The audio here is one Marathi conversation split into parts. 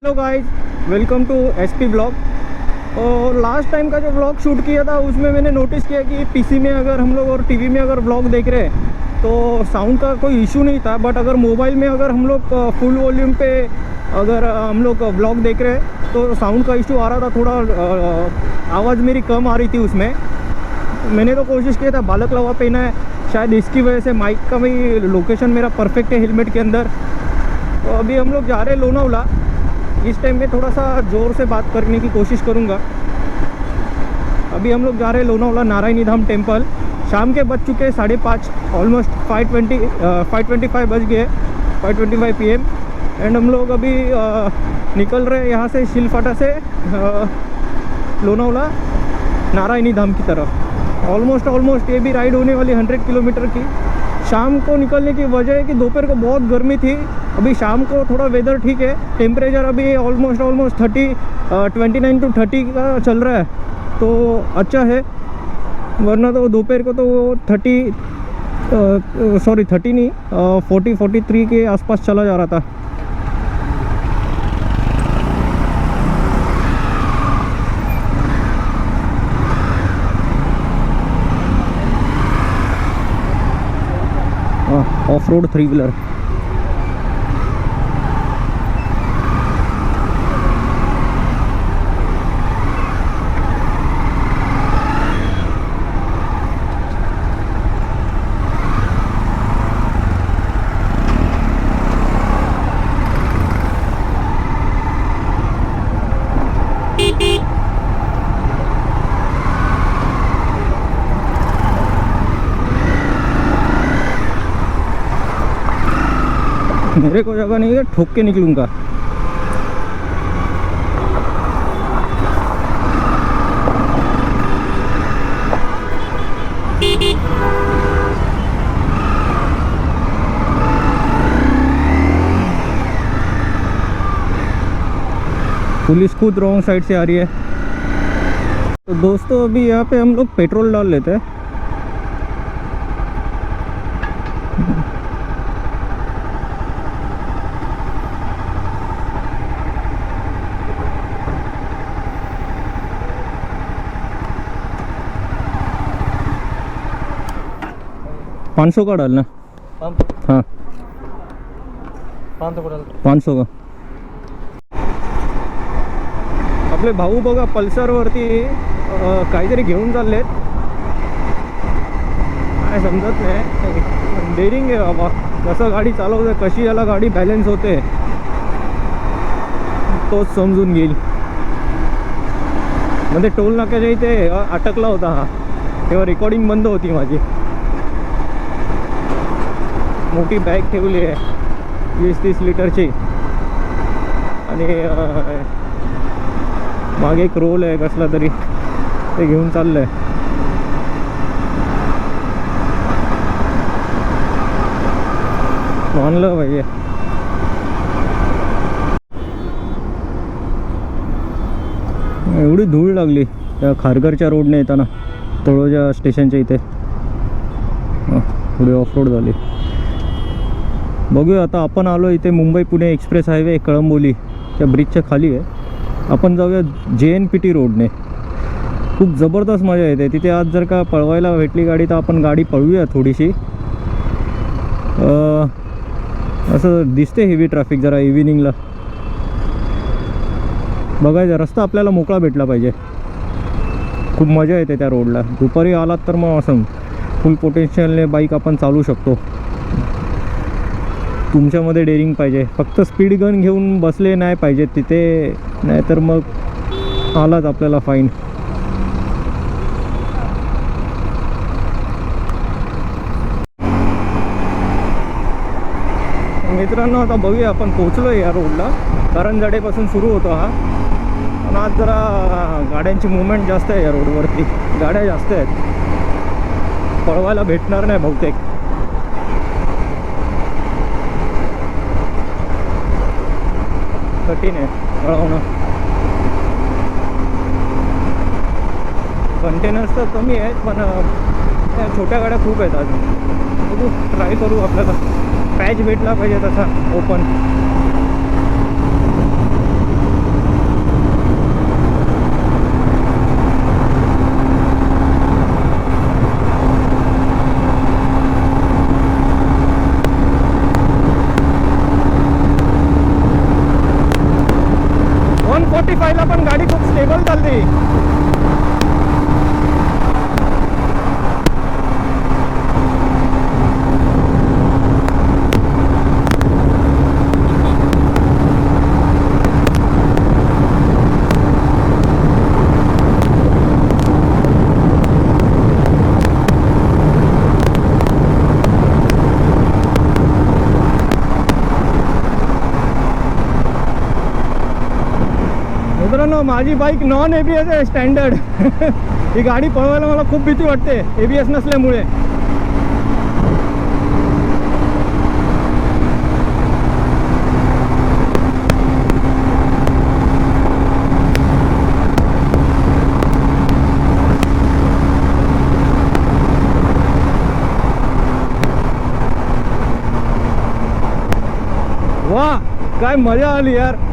Hello guys, welcome to SP blog. और लास्ट टाइम का जो ब्लॉग शूट किया था उसमें मैंने नोटिस किया कि पीसी में अगर हम लोग और टीवी में अगर ब्लॉग देख रहे हैं तो साउंड का कोई इशू नहीं था। बट अगर मोबाइल में अगर हम लोग फुल वॉल्यूम पे अगर हम लोग ब्लॉग देख रहे हैं तो साउंड का इशू आ रहा था। थोड़ा आवाज़ मेरी कम आ रही थी उसमें। मैंने तो कोशिश किया था बालक लवा पहना है, शायद इसकी वजह से माइक का भी लोकेशन मेरा परफेक्ट है हेलमेट के अंदर। तो अभी हम लोग जा रहे हैं लोनावला। इस टाइम में थोड़ा सा ज़ोर से बात करने की कोशिश करूँगा। अभी हम लोग जा रहे हैं लोनावला नारायणी धाम टेम्पल। शाम के बज चुके हैं 5:30, ऑलमोस्ट 5:25 बज गए, 5:25 PM। एंड हम लोग अभी निकल रहे हैं यहाँ से शिलफाटा से लोनावला नारायणी धाम की तरफ। ऑलमोस्ट ये भी राइड होने वाली 100 किलोमीटर की। शाम को निकलने की वजह है कि दोपहर को बहुत गर्मी थी। अभी शाम को थोड़ा वेदर ठीक है, टेम्परेचर अभी ऑलमोस्ट 29 to 30 का चल रहा है, तो अच्छा है। वरना तो दोपहर को तो 30 नहीं 43 के आसपास चला जा रहा था। Of road 3 wheeler. मेरे को जगह नहीं है, ठोक के निकलूंगा। पुलिस खुद रॉन्ग साइड से आ रही है। तो दोस्तों अभी यहाँ पे हम लोग पेट्रोल डाल लेते हैं। $500 का डालना। हाँ 500 का। आपले भाऊ बघा पल्सरवरती काहीतरी घेऊन चाललेत, काय समजत नाही। डेअरिंग आहे बाबा, कसं गाडी चालवते, कशी याला गाडी बॅलन्स होते तोच समजून घेईल। मध्ये टोल नाक्याच्या इथे अटकला होता हा, तेव्हा रेकॉर्डिंग बंद होती माझी। मोठी बॅग ठेवली आहे 20-30 लिटरची, आणि मागे एक रोल आहे कसला तरी, ते घेऊन चाललंय। मानलं पाहिजे। एवढी धूळ लागली त्या खारघरच्या रोडने येताना, तळोजा स्टेशनच्या इथे। थोडी ऑफ रोड झाली। बघूया आता, आपण आलो इथे मुंबई पुणे एक्सप्रेस हायवे कळंबोलीच्या ब्रिजच्या खाली आहे। आपण जाऊया JNPT रोडने। खूप जबरदस्त मजा येते तिथे। आज जर का पळवायला भेटली गाडी तर आपण गाडी पळवूया थोडीशी। असं दिसते हेवी ट्रॅफिक जरा इव्हिनिंगला। बघायचं, रस्ता आपल्याला मोकळा भेटला पाहिजे। खूप मजा येते त्या रोडला। दुपारी आलात तर मग असं फुल पोटेन्शियलने बाईक आपण चालवू शकतो। तुमच्यामध्ये डेअरिंग पाहिजे, फक्त स्पीड गन घेऊन बसले नाही पाहिजे तिथे, नाहीतर मग आलाच आपल्याला फाईन। मित्रांनो आता बघूया, आपण पोहोचलो या रोडला। करंजडेपासून सुरू होतो हा, पण आज जरा गाड्यांची मूवमेंट जास्त आहे या रोडवरती, गाड्या जास्त आहेत, पळवायला भेटणार नाही बहुतेक। कठीण आहे पळवणं। कंटेनर्स तर कमी आहेत, पण छोट्या गाड्या खूप आहेत अजून। बघू, ट्राय करू, आपल्याला पॅच भेटला पाहिजे तसा ओपन। 145 ला पण गाडी खूप स्टेबल चालते. मित्रांनो, माझी बाईक नॉन ABS आहे, स्टँडर्ड. ही गाडी पळवायला मला खूप भीती वाटते ABS नसल्यामुळे. वा, काय मजा आली यार.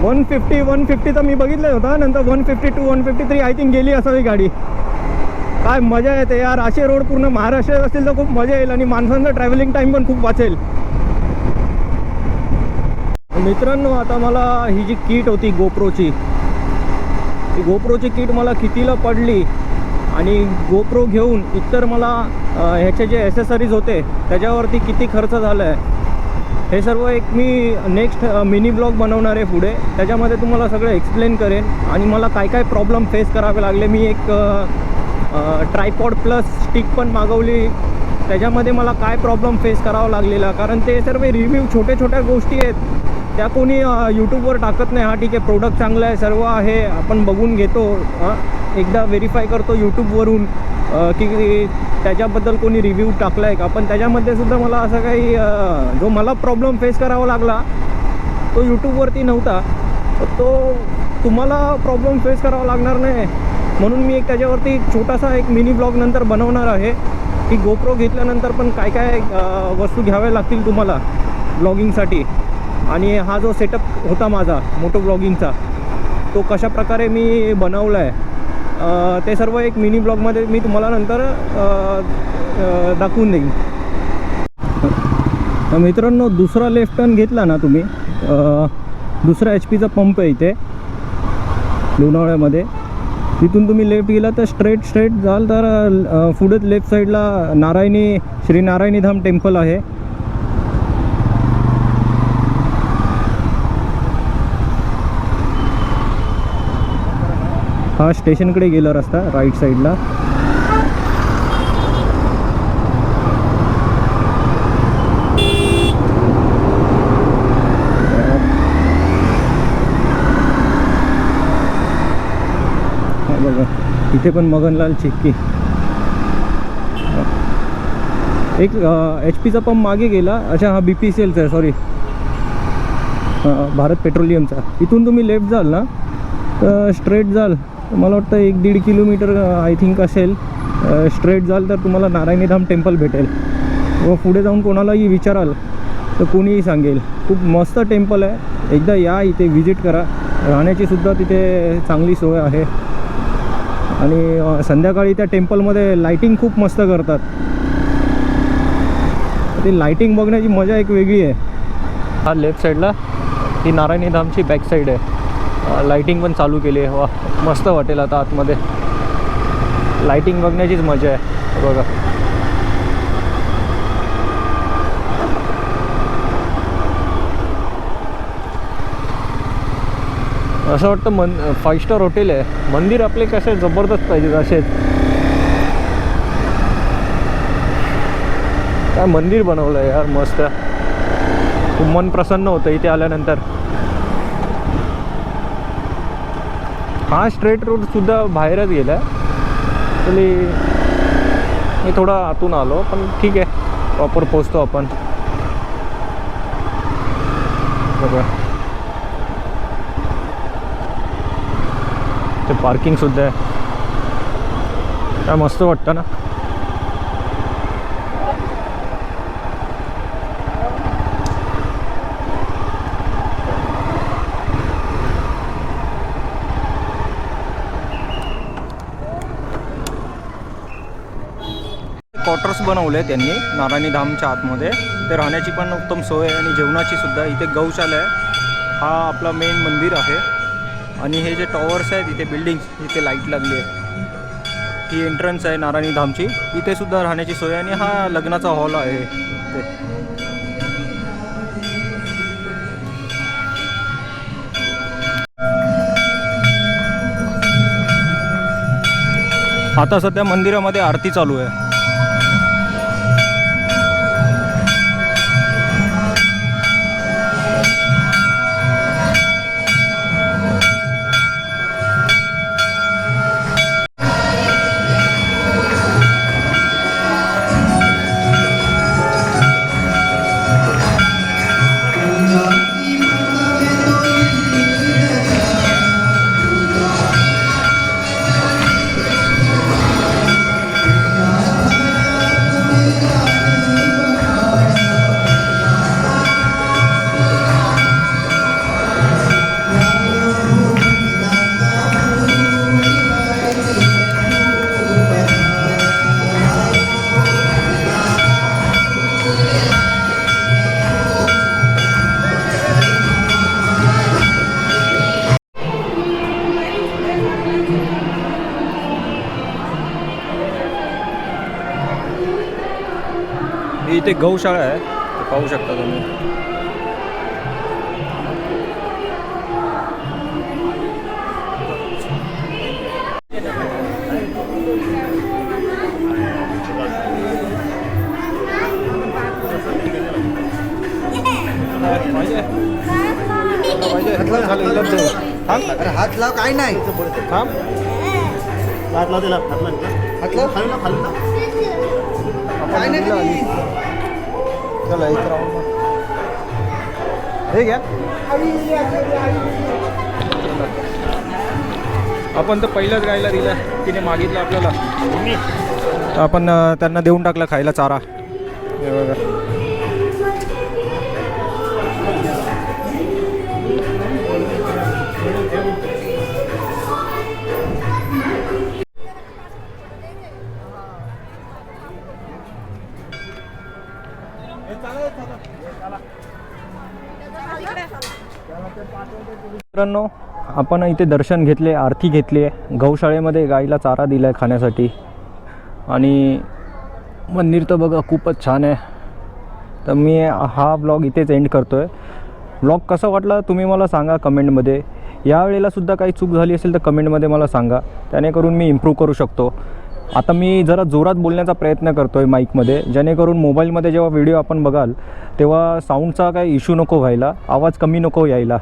150 तर मी बघितलं होता, नंतर 152 153 आय थिंक गेली असावी गाडी. काय मजा येते यार. असे रोड पूर्ण महाराष्ट्रात असतील तर खूप मजा येईल आणि माणसांचा ट्रॅव्हलिंग टाईम पण खूप वाचेल. मित्रांनो, आता मला ही जी किट होती गोप्रोची, ती गोप्रोची किट मला कितीला पडली आणि गोप्रो घेऊन इतर मला ह्याचे जे ॲसेसरीज होते त्याच्यावरती किती खर्च झाला आहे, हे सर्व एक मी नेक्स्ट मिनी ब्लॉग बनवणार आहे पुढे. त्याच्यामध्ये तुम्हाला सगळं एक्सप्लेन करेन आणि मला काय काय प्रॉब्लेम फेस करावे लागले. मी एक ट्रायपॉड प्लस स्टिक पण मागवली, त्याच्यामध्ये मला काय प्रॉब्लेम फेस करावा लागलेला. कारण ते सर्व रिव्ह्यू छोट्या छोट्या गोष्टी आहेत, त्या कोणी यूट्यूबवर टाकत नाही. हा ठीक आहे, प्रोडक्ट चांगला आहे, सर्व आहे, आपण बघून घेतो, एकदा व्हेरीफाय करतो यूट्यूबवरून की त्याच्याबद्दल कोणी रिव्ह्यू टाकला आहे का. पण त्याच्यामध्ये सुद्धा मला असं काही जो मला प्रॉब्लेम फेस करावा लागला तो यूट्यूबवरती नव्हता. तो तुम्हाला प्रॉब्लेम फेस करावा लागणार नाही, म्हणून मी एक त्याच्यावरती छोटासा एक मिनी ब्लॉग नंतर बनवणार आहे की गोप्रो घेतल्यानंतर पण काय काय वस्तू घ्याव्या लागतील तुम्हाला ब्लॉगिंगसाठी. आणि हा जो सेटअप होता माझा मोटो ब्लॉगिंगचा, तो कशाप्रकारे मी बनवला आहे ते सर्व एक मिनी ब्लॉगमध्ये मी तुम्हाला नंतर दाखवून देईन. मित्रांनो, दुसरा लेफ्ट टर्न घेतला ना तुम्ही, दुसरा HP चा पंप आहे इथे लोणावळ्यामध्ये, तिथून तुम्ही लेफ्ट गेला तर स्ट्रेट जाल तर पुढेच लेफ्ट साईडला श्री नारायणी धाम टेम्पल आहे. हा स्टेशनकडे गेला रस्ता राईट साईडला. बघा इथे पण मगनलाल चिक्की. एक HP चा पंप मागे गेला. अच्छा, हा BPCLचा आहे, सॉरी, भारत पेट्रोलियमचा. इथून तुम्ही लेफ्ट जाल ना तर स्ट्रेट जाल, मला वाटतं 1-1.5 किलोमीटर आय थिंक असेल. स्ट्रेट जाल तर तुम्हाला नारायणीधाम टेम्पल भेटेल. व पुढे जाऊन कोणालाही विचाराल तर कोणीही सांगेल. खूप मस्त टेम्पल आहे, एकदा या इथे विजिट करा. राहण्याची सुद्धा तिथे चांगली सोय आहे आणि संध्याकाळी त्या टेम्पलमध्ये लाईटिंग खूप मस्त करतात. ती लाईटिंग बघण्याची मजा एक वेगळी आहे. हा लेफ्ट साईडला ही नारायणीधामची बॅक साईड आहे. लाईटिंग पण चालू केली आहे. वा, मस्त वाटेल आता आतमध्ये. लाईटिंग बघण्याचीच मजा आहे बघा. असं वाटतं 5 स्टार हॉटेल आहे. मंदिर आपले कसे जबरदस्त पाहिजेत असेच. काय मंदिर बनवलं आहे यार, मस्त. खूप मन प्रसन्न होतं इथे आल्यानंतर. हा स्ट्रेट रोड सुद्धा बाहेरच गेला. तरी मी थोडा आतून आलो, पण ठीक आहे, प्रॉपर पोचतो आपण. बघा ते पार्किंग सुद्धा आहे. काय मस्त वाटतं ना. क्वार्टर्स बनवले त्यांनी नारायणी धामच्या आतमध्ये. ते राहण्याची पण उत्तम सोय आहे आणि जेवणाची सुद्धा. इथे गौशाला आहे. हा आपला मेन मंदिर आहे आणि हे जे टॉवर्स आहेत इथे बिल्डिंग्स, इथे लाईट लागली आहे. ही एंट्रन्स आहे नारायणी धामची. इथे सुद्धा राहण्याची सोय आणि हा लग्नाचा हॉल आहे इथे. आता सध्या मंदिरामध्ये आरती चालू आहे. इथे गौशाळा आहे, ते पाहू शकता तुम्ही. हात लाव काय नाही थांब हात लाव त्याला, हात लाव खाली ना, खाली ना. काय नाही चला इथं राहून हे घ्या. आपण तर पहिलंच गायला दिलं, तिने मागितलं आपल्याला, तर आपण त्यांना देऊन टाकलं खायला चारा. हे बघा मित्रांनो, आपण इथे दर्शन घेतले, आरती घेतली आहे, गौशाळेमध्ये गाईला चारा दिला आहे खाण्यासाठी आणि मंदिर तर बघा खूपच छान आहे. तर मी हा ब्लॉग इथेच एंड करतो आहे. ब्लॉग कसा वाटला तुम्ही मला सांगा कमेंटमध्ये. यावेळेलासुद्धा काही चूक झाली असेल तर कमेंटमध्ये मला सांगा, त्यानेकरून मी इम्प्रूव्ह करू शकतो. आता मी जरा जोरात बोलण्याचा प्रयत्न करतो आहे माईकमध्ये, जेणेकरून मोबाईलमध्ये जेव्हा व्हिडिओ आपण बघाल तेव्हा साऊंडचा काही इश्यू नको व्हायला, आवाज कमी नको यायला.